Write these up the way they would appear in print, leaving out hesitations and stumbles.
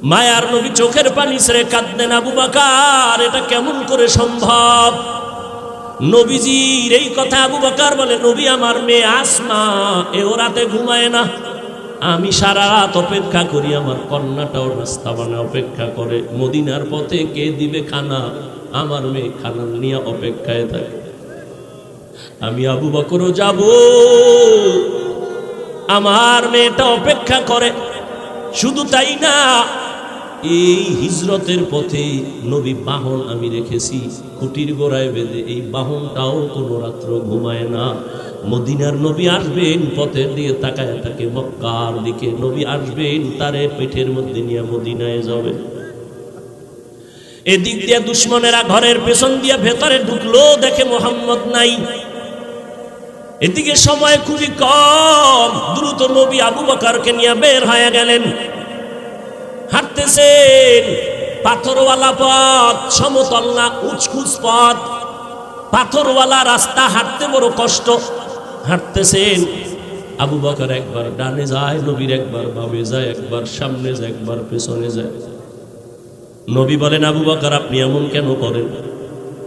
মায়ার নবী চোখের পানি ছেড়ে কাঁদলেন, আবু বকর এটা কেমন করে সম্ভব? নবীজির এই কথা আবু বকর বলে, নবী আমার মেয়ে আসমা এও রাতে ঘুমায় না, আমি সারা রাত অপেক্ষা করি, আমার কন্যাটাও রাস্তা বানা অপেক্ষা করে, মদিনার পথে কে দিবে খানা, আমার মেয়ে খানা নিয়ে অপেক্ষায় থাকে, আমি আবু বকরও যাব, আমার মেয়েটা অপেক্ষা করে। শুধু তাই না, এই হিজরতের পথে নবী বাহন আমি রেখেছি খুঁটির গোড়ায় বেঁধে, এই বাহনটাও কোনো রাত্র ঘুমায় না। মদিনার নবী আসবেন, পথের দিকে তাকায় থাকে মক্কার দিকে, নবী আসবেন তারে পেটের মধ্যে নিয়ে মদিনায় যাবে। এদিক দিয়ে দুশ্মনেরা ঘরের পেছন দিয়ে ভেতরে ঢুকলো, দেখে মোহাম্মদ নাই। এদিকে সময় খুবই কম, দ্রুত নবী আবু বকরকে নিয়ে বের হয়ে গেলেন। হাঁটতেছেন, পাথরওয়ালা পথ, সমতল না, উঁচকুচ পথ, পাথরওয়ালা রাস্তা, হাঁটতে বড় কষ্ট। হাঁটতেছেন, আবু বকর একবার ডানে যায়, নবীর একবার বামে যায়, একবার সামনে যায়, একবার পেছনে যায়। নবী বলেন, আবু বকর আপনি এমন কেন করেন?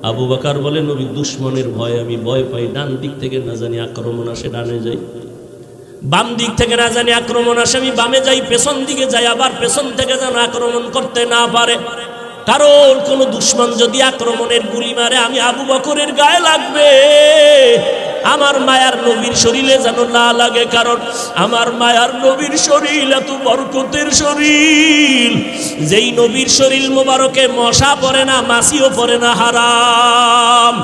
আবু বকর বলে, নবী দুশ্মনের ভয় আমি ভয় পাই, ডান দিক থেকে না জানি আক্রমণ আসে ডানে যাই, বাম দিক থেকে না জানি আক্রমণ আসে আমি বামে যাই, পেছন দিকে যাই, আবার পেছন থেকে যেন আক্রমণ করতে না পারে, কারণ কোন দুশ্মন যদি আক্রমণের গুলি মারে আমি আবু বকরের গায়ে লাগবে, আমার মায়ার নবীর শরীরে যেন না লাগে, কারণ আমার মায়ার নবীর শরীর এত বরকতের শরীর, যেই নবীর শরীর মোবারকে মশা পড়ে না, মাছিও পড়ে না, হারাম।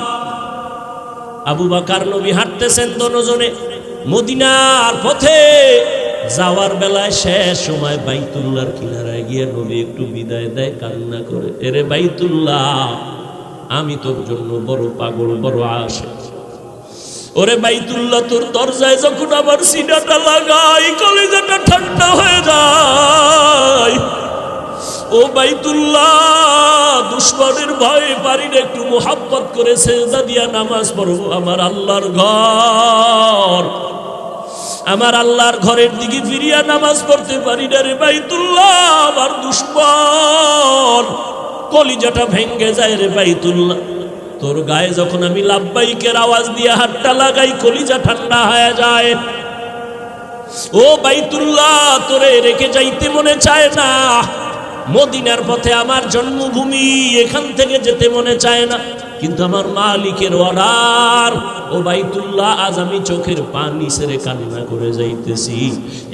আবু বকর নবী হাঁটতেছেন দুজনে মদিনার পথে, যাওয়ার বেলায় শেষ সময় বাইতুল্লাহর কিনারায় গিয়ে নবী একটু বিদায় দেয়, কান্না করে, এরে বাইতুল্লাহ আমি তোর জন্য বড় পাগল, বড় আশিক, ওরে বাইতুল্লাহ তোর দরজায় যখন আমার সিনাটা লাগাই কলিজাটা ঠান্ডা হয়ে যায়, ও বাইতুল্লাহ দুশ্মনের ভয়ে পারি না, একটু মোহাব্বত করে সেজদা দিয়া নামাজ পড়বো, আমার আল্লাহর ঘর, আমার আল্লাহর ঘরের দিকে ফিরিয়া নামাজ পড়তে পারি না রে বাইতুল্লাহ, আমার দুশ্মন কলিজাটা ভেঙ্গে যায় রে বাইতুল্লাহ, তোর গায়ে যখন আমি লাব্বাইকের আওয়াজ দিয়ে হাতটা লাগাই কলিজা ঠান্ডা হয়ে যায়, ও বাইতুল্লাহ তোরে রেখে যাইতে মনে চায় না, মদিনার পথে আমার জন্মভূমি, এখান থেকে যেতে মনে চায় না, কিন্তু আমার মালিকের অর্ডার, ও বাইতুল্লাহ আজ আমি চোখের পানি ছেড়ে কান্না করে যাইতেছি,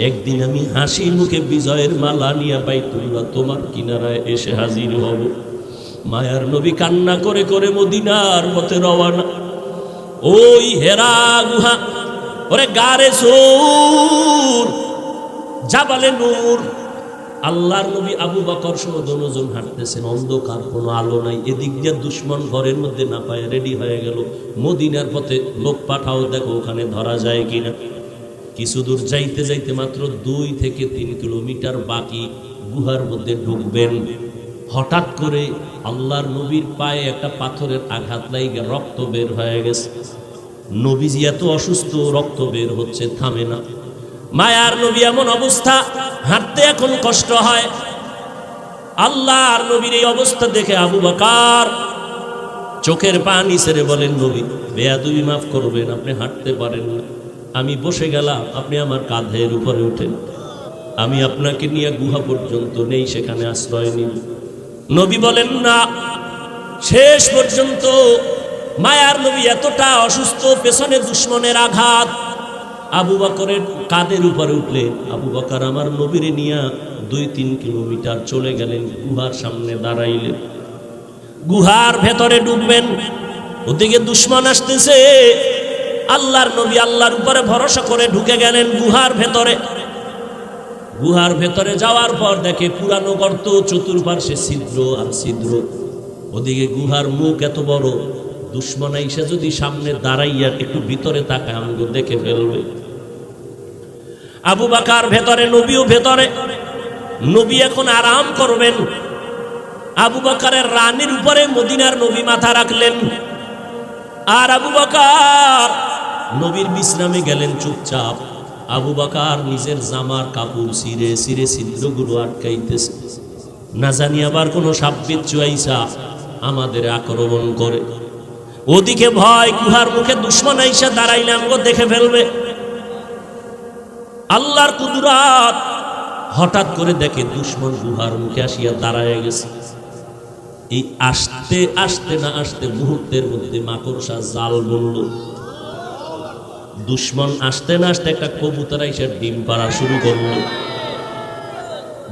একদিন আমি হাসি মুখে বিজয়ের মালা নিয়ে বাইতুল্লাহ তোমার কিনারায় এসে হাজির হব। মায়ার নবী কান্না করে করে মদিনার পথে রওনা। ওই হেরা গুহা, ওরে গারে সূর, জাবালে নূর, আল্লাহর নবী আবু বকর সহ দুজন হাঁটতেছেন, অন্ধকার, কোনো আলো নাই, এদিক দিয়ে দুশ্মন ঘরের মধ্যে না পায় রেডি হয়ে গেল, মদিনার পথে লোক পাঠাও, দেখো ওখানে ধরা যায় কিনা। কিছু দূর যাইতে যাইতে মাত্র 2 থেকে 3 কিলোমিটার বাকি, গুহার মধ্যে ঢুকবেন, হঠাৎ করে আল্লাহর নবীর পায়ে একটা পাথরের আঘাত লাগে, রক্ত বের হয়ে গেছে। নবীজি এত অসুস্থ, রক্ত বের হচ্ছে, থামে না। মায়ার নবী এমন অবস্থা, হাঁটতে এখন কষ্ট হয়। আল্লাহর নবীর এই অবস্থা দেখে আবু বকর চোখের পানি ছেড়ে বলেন, নবী বেয়াদবি মাফ করবেন, আপনি হাঁটতে পারেন না, আমি বসে গেলাম, আপনি আমার কাঁধের উপরে উঠেন, আমি আপনাকে নিয়ে গুহা পর্যন্ত নেই, সেখানে আশ্রয় নিন। নবী বলেন না। শেষ পর্যন্ত মায়ার নবী এতটা অসুস্থ, পেছনে দুশ্মনের আঘাত, আবু বকরের কাঁধের উপরে উঠলেন। আবু বকর আমার নবীরে নিয়ে 2-3 কিলোমিটার চলে গেলেন, গুহার সামনে দাঁড়াইলেন, গুহার ভেতরে ঢুকবেন, ওদিকে দুশ্মন আসতেছে। আল্লাহর নবী আল্লাহর উপরে ভরসা করে ঢুকে গেলেন গুহার ভেতরে। গুহার ভেতরে যাওয়ার পর দেখে পুরানো গর্ত, চতুর্পার্শ্বে ছিদ্র আর ছিদ্র, ওদিকে গুহার মুখ এত বড়, দুশ্মন আইসা যদি সামনে দাঁড়াইয়া একটু ভিতরে তাকায় আমগো দেখে ফেলবে। আবু বকর ভেতরে, নবীও ভেতরে। নবী এখন আরাম করবেন। আবু বকরের রানীর উপরে মদিনার নবী মাথা রাখলেন, আর আবু বকর নবীর বিশ্রামে গেলেন চুপচাপ। আবু বকর নিজের জামার কাপড় ছিঁড়ে ছিঁড়ে ছিদ্রগুলো আটকাইতেছে। না জানি আবার কোনো সাপ বিচ্ছু আইসা আমাদের আক্রমণ করে। ওদিকে ভয়, গুহার মুখে দুশ্মন আইসা দাঁড়াইলে আমগো দেখে ফেলবে। আল্লাহর কুদরত, হঠাৎ করে দেখে দুশ্মন গুহার মুখে আসিয়া দাঁড়ায় গেছে। এই আসতে আসতে না আসতে মুহূর্তের মধ্যে মাকড়সা জাল বলল। দুশ্মন আসতে না আসতে একটা কবুতর এসে ডিম পাড়া শুরু করলো।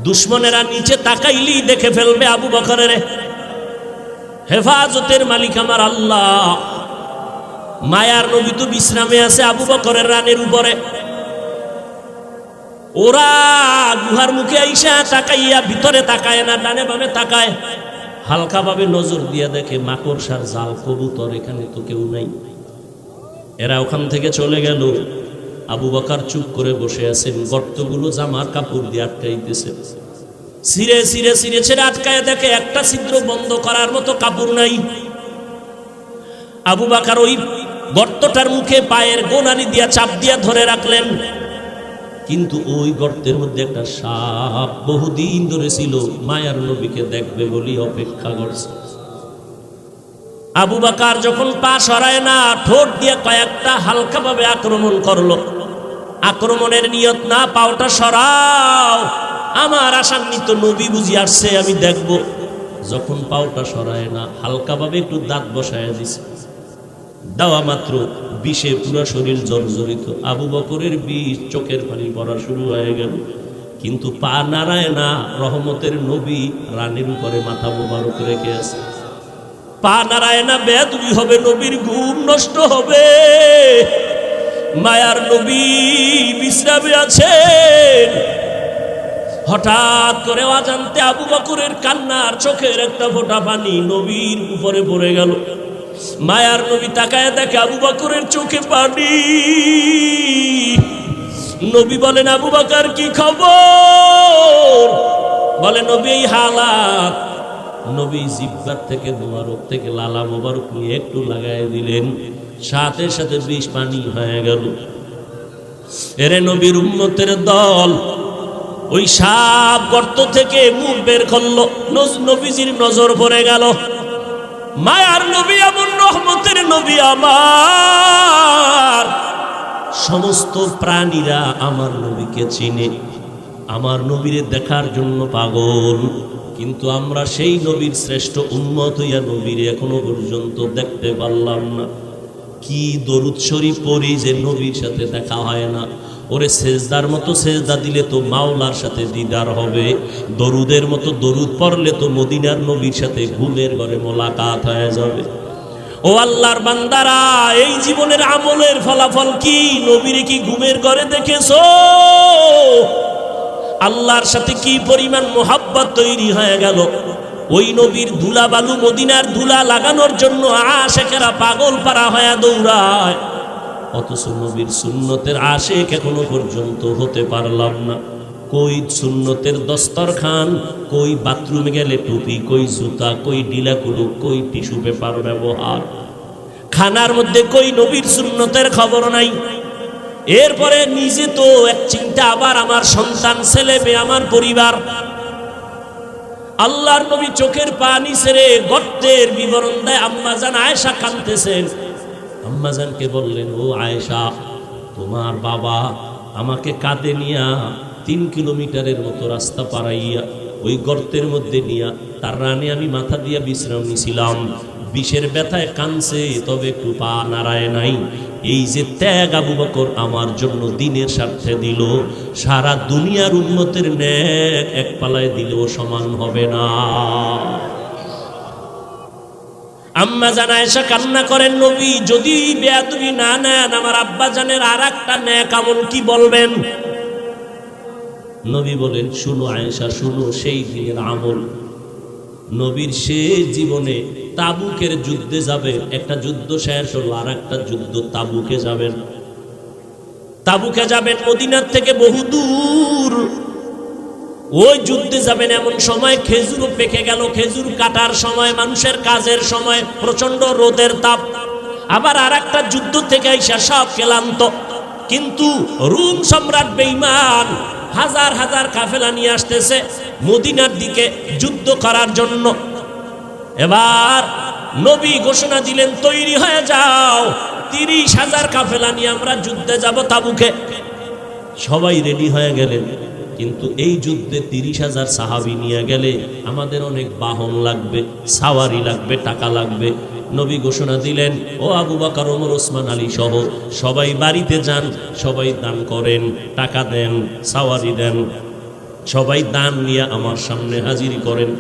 দুশ্মনেরা নিচে তাকাইলেই দেখে ফেলবে আবু বকরের। হেফাজতের মালিক আমার আল্লাহ। মায়ার নবী তো বিশ্রামে আছে আবু বকরের রানের উপরে। ওরা গুহার মুখে আইসা তাকাইয়া, ভিতরে তাকায় না, ডানে বামে তাকায়, হালকা ভাবে নজর দিয়া দেখে মাকড়সার জাল, কবুতর, এখানে তো কেউ নাই। এরা ওখান থেকে চলে গেল। আবু বকর চুপ করে বসে আছেন। গর্তগুলো জামার কাপড় দিয়ে আটকাইতেছে। ছিঁড়ে ছিঁড়ে ছিঁড়ে ছিঁড়ে আটকায় দেখে একটা ছিদ্র বন্ধ করার মতো কাপড় নাই। আবু বকর ওই গর্তটার মুখে পায়ের গোনালি দিয়া চাপ দিয়া ধরে রাখলেন। কিন্তু ওই গর্তের মধ্যে একটা সাপ বহুদিন ধরে ছিল, মায়ার নবীকে দেখবে বলি অপেক্ষা করছে। আবু বকর যখন পা সরায় না, ঠোঁট দিয়ে কয়েকটা হালকা ভাবে আক্রমণ করলো। আক্রমণের নিয়ত না, পাওটা সরাও, আমার আশান্বিত নবী বুঝি আসছে, আমি দেখব। যখন পাওটা সরায় না, হালকা ভাবে একটু দাঁত বসায় দিছে। দেওয়া মাত্র বিষে পুরো শরীর জর্জরিত। আবু বকরের বিষ, চোখের পানি পড়া শুরু হয়ে গেল। কিন্তু পা নাড়ায় না। রহমতের নবী রানের উপরে মাথা মোবারক রেখে আছে। পা নাড়ায় না, বেদবি হবে, নবীর ঘুম নষ্ট হবে। মায়ার নবী বিশ্রামে আছেন। হঠাৎ করে অজান্তে আবু বকরের কান্নার চোখের একটা ফোঁটা পানি নবীর উপরে পড়ে গেল। মায়ার নবী তাকায় দেখে আবু বকরের চোখে পানি। নবী বলেন, আবু বকর কি খবর? বলে, নবী এই হালাত। নবী জিহ্বার থেকে মোবারক থেকে লালা মোবারক নিয়ে একটু লাগাই দিলেন, সাথে সাথে বিষ পানি হয়ে গেল। এরে নবীর উম্মতের দল, ওই সাপ গর্ত থেকে মুখ বের করলো। নবীজির নজর পড়ে গেল। মায়ার নবী এমন রহমতের নবী আমার। সমস্ত প্রাণীরা আমার নবীকে চিনে, আমার নবীরে দেখার জন্য পাগল। কিন্তু আমরা সেই নবীর শ্রেষ্ঠ উম্মত হইয়া নবীরে এখনো পর্যন্ত দেখতে পারলাম না। কি দরুদ শরীফ পড়ি যে নবীর সাথে দেখা হয় না। ওরে সেজদার মতো সেজদা দিলে তো মাওলার সাথে দিদার হবে। দরুদের মতো দরুদ পড়লে তো মদিনার নবীর সাথে ঘুমের ঘরে মোলাকাত হয়ে যাবে। ও আল্লাহর বান্দারা, এই জীবনের আমলের ফলাফল কি? নবীরে কি ঘুমের ঘরে দেখেছো? আল্লাহর সাথে কি পরিমাণ মোহাব্বত তৈরি হয়ে গেল। ওই নবীর ধুলা বালু, মদিনার ধুলা লাগানোর জন্য আশেকেরা পাগল পারা হয়ে দৌড়ায়। অথচ নবীর সুন্নতের আশেক এখনো পর্যন্ত হতে পারলাম না। কই সুন্নতের দস্তরখান, কই বাথরুমে গেলে টুপি, কই জুতা, কই ডিলা কুলুক, কই টিস্যু পেপার ব্যবহার। খানার মধ্যে কই নবীর সুন্নতের খবর নাই। এরপরে নিজে তো এক চিন্তা, আবার আমার সন্তান, ছেলে মেয়ে, আমার পরিবার। আল্লাহর নবী চোখের পানি ছেড়ে গর্তের বিবরণ দেয়। আম্মাজান আয়েশা কাঁদতেছেন। আম্মাজানকে বললেন, ও আয়েশা, তোমার বাবা আমাকে কাঁধে নিয়া 3 কিলোমিটারের মতো রাস্তা পাড়াইয়া ওই গর্তের মধ্যে নিয়া তার রানে আমি মাথা দিয়া বিশ্রাম নিছিলাম। বিষের ব্যথায় কানছে, তবে একটু পা নাড়ায় নাই। এই যে ত্যাগ আবু বকর আমার জন্য দিনের স্বার্থে দিল, সারা দুনিয়ার উম্মতের নেক এক পালায় দিলেও সমান হবে না। আম্মা জান আয়েশা কান্না করেন, নবী যদি বেয়াদবি না নেন, আমার আব্বা জানের আর একটা নেক আমল কি বলবেন? নবী বলেন, শুনো আয়েশা, শুনো সেই দিনের আমল। নবীর শেষ জীবনে তাবুকের যুদ্ধে যাবেন। একটা যুদ্ধ শেষ হলো, আর একটা যুদ্ধ তাবুকে যাবেন। তাবুকে যাবেন মদিনার থেকে বহু দূর। ওই যুদ্ধে যাবেন এমন সময় খেজুরও পেকে গেল, খেজুর কাটার সময়, মানুষের কাজের সময়, প্রচন্ড রোদের তাপ। আবার আর একটা যুদ্ধ থেকে আইসা সব ক্লান্ত। কিন্তু রোম সম্রাট বেঈমান হাজার হাজার কাফেলা নিয়ে আসতেছে। মদিনার দিকে যুদ্ধ করার জন্য। এবার নবী ঘোষণা দিলেন, তৈরি হয়ে যাও, 30,000 কাফেলা নিয়ে আমরা যুদ্ধে যাব তাবুকে। সবাই রেডি হয়ে গেলেন, কিন্তু এই যুদ্ধে 30,000 সাহাবী নিয়ে গেলে আমাদের অনেক বাহন লাগবে, সাওয়ারি লাগবে, টাকা লাগবে। নবী ঘোষণা দিলেন, ও আবু বকর, ওমর, ওসমান, আলী সহ সবাই বাড়িতে যান, সবাই দান করেন, টাকা দেন, সাওয়ারি দেন, সবাই দান নিয়ে আমার সামনে হাজির করেন।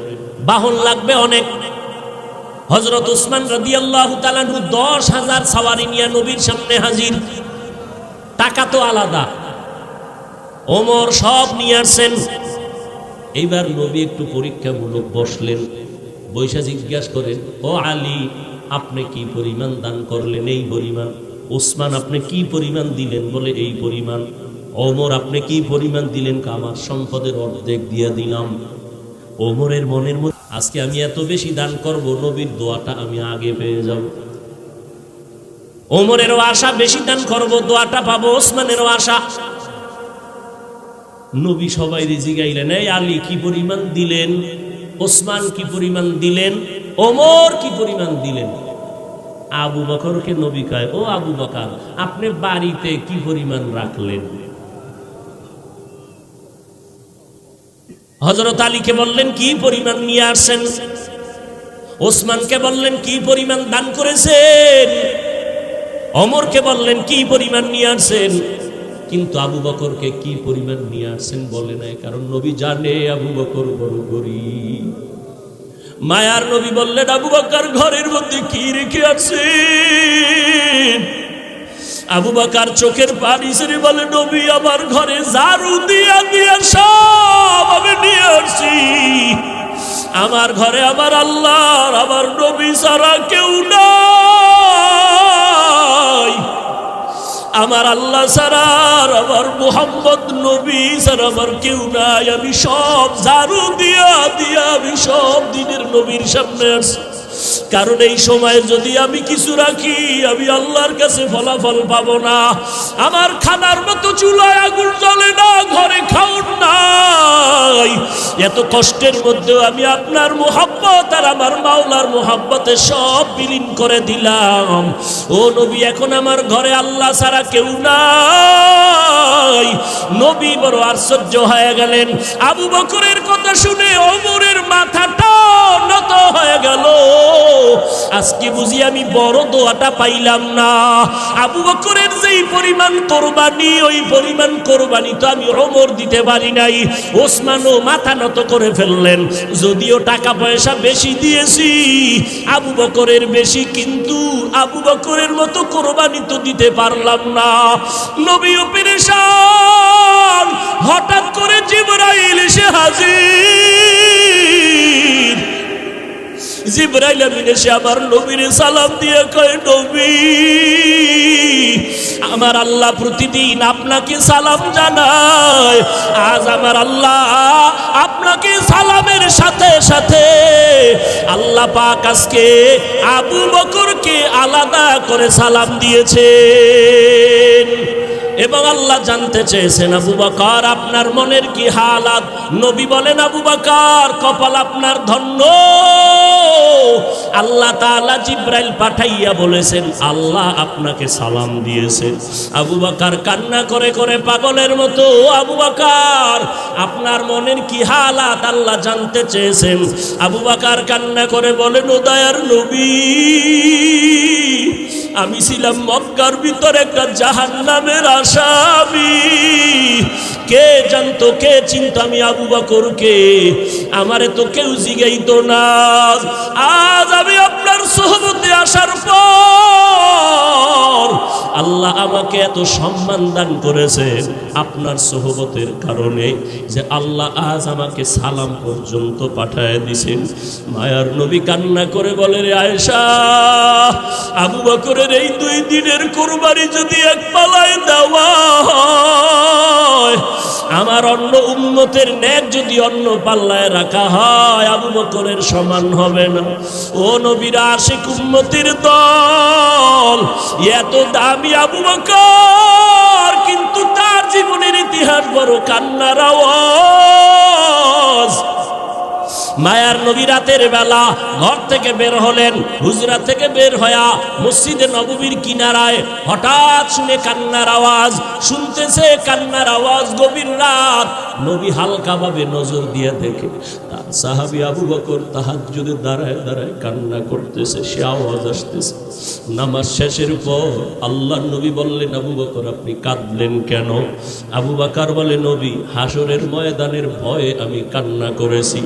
বাহন লাগবে অনেক। হযরত ওসমান রাদিয়াল্লাহু তাআলা 10,000 সাওয়ারি নিয়ে নবীর সামনে হাজির। টাকা তো আলাদা, ওমর সব নিয়ে আসছেন। এইবার নবী একটু পরীক্ষামূলক বসলেন, বৈশা জিজ্ঞাসা করেন, ও আলী, আপনি কি পরিমাণ দান করলেন? এই পরিমাণ। ওসমান, আপনি কি পরিমাণ দিলেন? বলে এই পরিমাণ। ওমর, আপনি কি পরিমাণ দিলেন? আমার সম্পদের অর্ধেক দিয়ে দিলাম। ওমরের মনের মধ্যে, আজকে আমি এত বেশি দান করব, নবীর দোয়াটা আমি আগে পেয়ে যাব। ওমরেরও আশা বেশি দান করব, দোয়াটা পাবো। ওসমানেরও আশা। নবী সবাই জিগাইলেন, এই আলী কি পরিমাণ দিলেন? ওসমান কি পরিমাণ দিলেন? ওমর কি পরিমাণ দিলেন? আবু বকরকে নবী কয়, ও আবু বকর, আপনি বাড়িতে কি পরিমাণ রাখলেন? হযরত আলীকে বললেন, কি পরিমাণ নিয়ে আসছেন? ওসমানকে বললেন, কি পরিমাণ দান করেছেন? ওমরকে বললেন, কি পরিমাণ নিয়ে আসছেন? কিন্তু আবু বকরকে কি পরিমাণ নিয়ে আসছেন বলে নাই, কারণ নবী জানে আবু বকর বড় গরীব। মায়ার নবী বললেন, আবু বকর ঘরের মধ্যে কি রেখে আছেন? আবু বকর চোখের পানি ছেড়ে বলে, নবী, আমার ঘরে ঝাড়ু দিয়া দিয়া সব আমি নিয়ে আসছি। আমার ঘরে আমার আল্লাহর, আমার নবী ছাড়া কেউ নাই। আমার আল্লাহ ছাড়া, আমার মুহাম্মদ নবী ছাড়া আমার কেউ নাই। আমি সব ঝাড়ু দিয়া দিয়া আমি সব দিনের নবীর সামনে আসছি, কারণ এই সময় যদি আমি কিছু রাখি, আমি আল্লাহর কাছে ফলাফল পাবো না। আমার খানার মতো চুলায় আগুন জ্বলে না, ঘরে খাউন নাই। এত কষ্টের মধ্যেও আমি আপনার মুহাব্বত আর আমার মাওলার মুহাব্বতে সব বিলীন করে দিলাম। ও নবী, এখন আমার ঘরে আল্লাহ ছাড়া কেউ নাই। নবী বড় আশ্চর্য হয়ে গেলেন। আবু বকরের কথা শুনে ওমরের মাথাটা নত হয়ে গেল। আজকে বুঝি আমি বড় দোয়াটা পাইলাম না। আবু বকরের যেই পরিমাণ কোরবানি, ওই পরিমাণ কোরবানি তো আমি ওমর দিতে পারি নাই। ওসমানও মাথা নত করে ফেললেন। যদিও টাকা পয়সা বেশি দিয়েছি, আবু বকরের বেশি, কিন্তু আবু বকরের মতো কোরবানি তো দিতে পারলাম না। নবীও পেরেশান। হঠাৎ করে জিবরাইল এসে হাজির। জিবরাইল আমিন এসে আমার নবীর সালাম দিয়ে কয়, নবী, আমার আল্লাহ প্রতিদিন আপনাকে সালাম জানায়। আজ আমার আল্লাহ আপনাকে সালামের সাথে সাথে আল্লাহ পাক আজকে আবু বকরকে আলাদা করে সালাম দিয়েছেন। এবং আল্লাহ জানতে চেয়েছেন, আবু বকর আপনার মনের কি হালাত? নবী বলেন, আবু বকর কপাল আপনার ধন্য। আল্লাহ তাআলা জিবরাইল পাঠাইয়া বলেছেন, আল্লাহ আপনাকে সালাম দিয়েছেন। আবু বকর কান্না করে করে পাগলের মতো, আবু বকর আপনার মনের কি হালাত আল্লাহ জানতে চেয়েছেন। আবু বকর কান্না করে বলেন, ও দয়ার নবী, আমি ছিলাম মক্কার ভিতরে একটা জাহান্নামের আসামি। কে জানতো, কে চিনতো আমি আবু বকরকে? আমারে তো কেউ জিগাইতো না। আজ আমি আপনার সোহবতে আসার পর আল্লাহ আমাকে এত সম্মান দান করেছেন আপনার সোহবতের কারণে, যে আল্লাহ আজ আমাকে সালাম পর্যন্ত পাঠায় দিছেন। মায়ার নবী কান্না করে বলে, রে আয়েশা, আবু বকরের এই 2 দিনের কোরবানি যদি এক পালায় দেওয়া হয়, আমার অন্য উম্মতের নেক যদি অন্য পাল্লায় রাখা হয়, আবু বকরের সমান হবে না। ও নবীর আশিক উম্মতির দল, এত দামি আবু বকর, কিন্তু তার জীবনের ইতিহাস বড় কান্নার আওয়াজ। মায়ার নবী রাতের বেলা ঘর থেকে বের হলেন, হুজরা থেকে বের হয়া মসজিদে নববীর কিনারায় হঠাৎ শুনে কান্নার আওয়াজ, শুনতেছে কান্নার আওয়াজ, গভীর রাত। নবী হালকা ভাবে নজর দিয়ে দেখে তার সাহাবী আবু বকর তাহাজ্জুদে দাঁড়ায় দাঁড়ায় কান্না করতেছে, সে আওয়াজ আসতেছে। নামাজ শেষের পর আল্লাহর নবী বললেন, আবু বকর আপনি কাঁদলেন কেন? আবু বকর বলে, নবী হাসরের ময়দানের ভয়ে আমি কান্না করেছি।